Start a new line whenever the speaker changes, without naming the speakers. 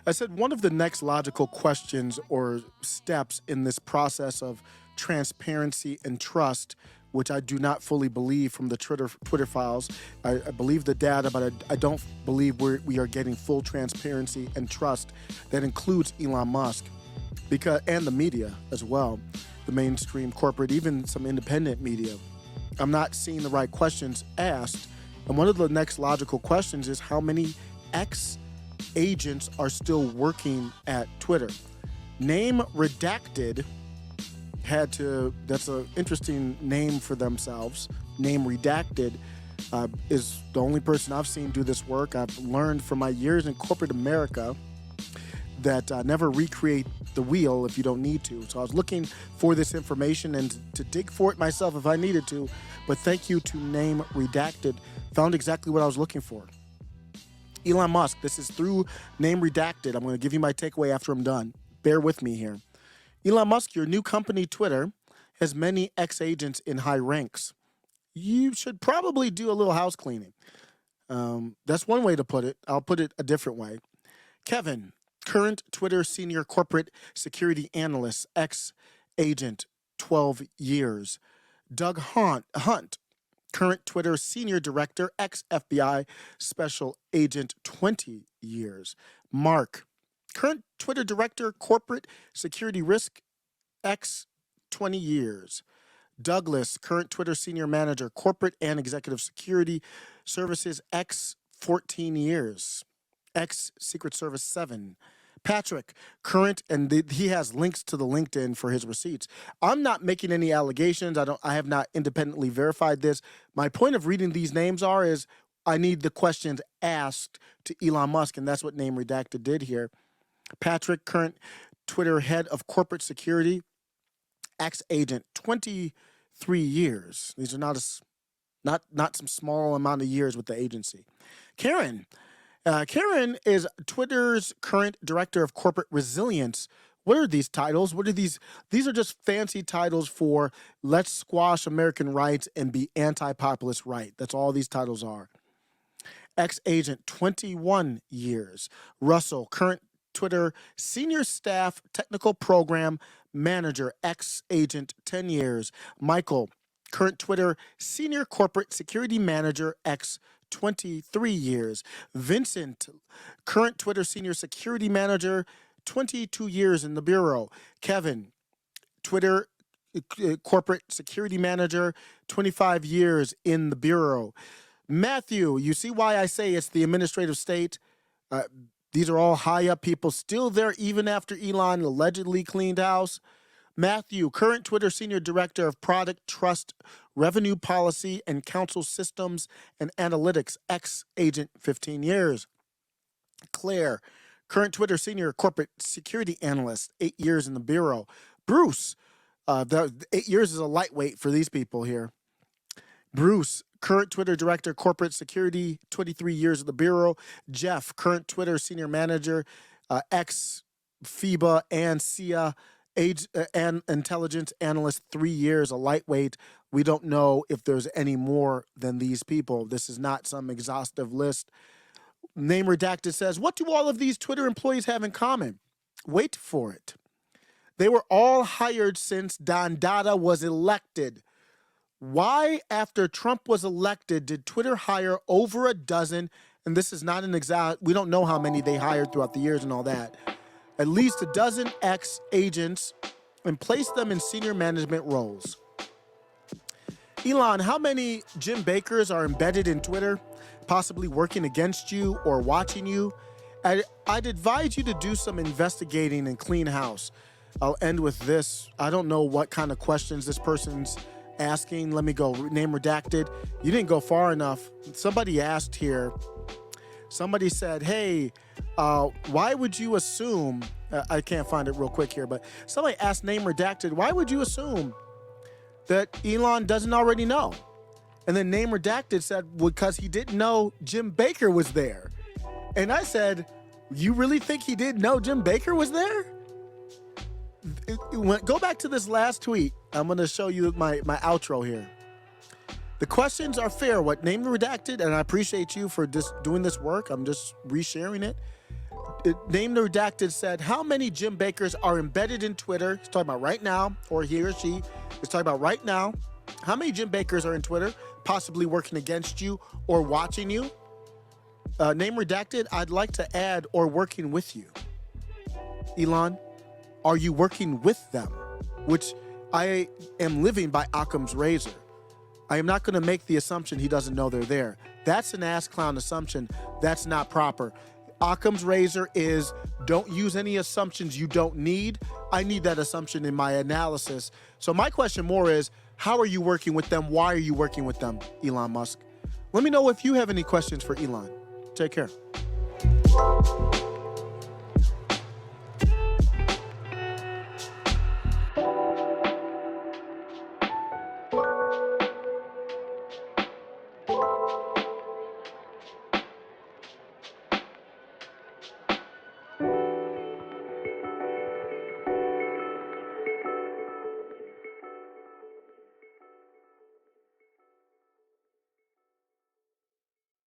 I said one of the next logical questions or steps in this process of transparency and trust, which I do not fully believe from the Twitter files. I believe the data, but I don't believe we are getting full transparency and trust that includes Elon Musk, and the media as well, the mainstream corporate, even some independent media. I'm not seeing the right questions asked. And one of the next logical questions is how many ex agents are still working at Twitter. Name redacted that's an interesting name for themselves. Name redacted is the only person I've seen do this work. I've learned from my years in corporate America that never recreate the wheel if you don't need to. So I was looking for this information and to dig for it myself if I needed to. But thank you to Name Redacted. Found exactly what I was looking for. Elon Musk, this is through Name Redacted. I'm going to give you my takeaway after I'm done. Bear with me here. Elon Musk, your new company, Twitter, has many ex-agents in high ranks. You should probably do a little house cleaning. That's one way to put it. I'll put it a different way. Kevin, current Twitter senior corporate security analyst, ex-agent, 12 years. Doug Hunt, current Twitter senior director, ex-FBI special agent, 20 years. Mark, current Twitter director, corporate security risk, ex-20 years. Douglas, current Twitter senior manager, corporate and executive security services, ex-14 years. Ex-Secret Service 7. Patrick, current, and he has links to the LinkedIn for his receipts. I'm not making any allegations. I have not independently verified this. My point of reading these names is I need the questions asked to Elon Musk, and that's what Name Redacted did here. Patrick, current Twitter head of corporate security, ex-agent, 23 years. These are not some small amount of years with the agency. Karen is Twitter's current director of corporate resilience. What are these titles? What are these? These are just fancy titles for let's squash American rights and be anti-populist right. That's all these titles are. Ex-agent, 21 years. Russell, current Twitter senior staff technical program manager, ex-agent, 10 years. Michael, current Twitter senior corporate security manager, 23 years. Vincent, current Twitter senior security manager, 22 years in the bureau. Kevin, Twitter corporate security manager, 25 years in the bureau. Matthew, you see why I say it's the administrative state? These are all high up people still there even after Elon allegedly cleaned house. Matthew, current Twitter senior director of product trust, revenue policy, and council systems and analytics, ex-agent, 15 years. Claire, current Twitter senior corporate security analyst, 8 years in the bureau. Bruce, the 8 years is a lightweight for these people here. Bruce, current Twitter director, corporate security, 23 years in the bureau. Jeff, current Twitter senior manager, ex-FIBA and SIA, and intelligence analyst, 3 years, a lightweight. We don't know if there's any more than these people. This is not some exhaustive list. Name Redacted says, what do all of these Twitter employees have in common? Wait for it. They were all hired since Don Dada was elected. Why, after Trump was elected, did Twitter hire over a dozen? And this is not an exact, we don't know how many they hired throughout the years and all that. At least a dozen ex-agents and place them in senior management roles. Elon, how many Jim Bakers are embedded in Twitter, possibly working against you or watching you? I'd advise you to do some investigating and clean house. I'll end with this. I don't know what kind of questions this person's asking. Let me go. Name Redacted. You didn't go far enough. Somebody asked here. Somebody said, hey, why would you assume, I can't find it real quick here, but somebody asked Name Redacted, why would you assume that Elon doesn't already know? And then Name Redacted said, because he didn't know Jim Baker was there. And I said, you really think he didn't know Jim Baker was there? Go back to this last tweet. I'm going to show you my outro here. The questions are fair. What Name Redacted, and I appreciate you for just doing this work. I'm just resharing it. Name the redacted said, how many Jim Bakkers are embedded in Twitter? He's talking about right now, or he or she is talking about right now. How many Jim Bakkers are in Twitter, possibly working against you or watching you? Name redacted, I'd like to add, or working with you. Elon, are you working with them? Which I am living by Occam's razor. I am not going to make the assumption he doesn't know they're there. That's an ass clown assumption. That's not proper. Occam's razor is don't use any assumptions you don't need. I need that assumption in my analysis. So my question more is, how are you working with them? Why are you working with them, Elon Musk? Let me know if you have any questions for Elon. Take care.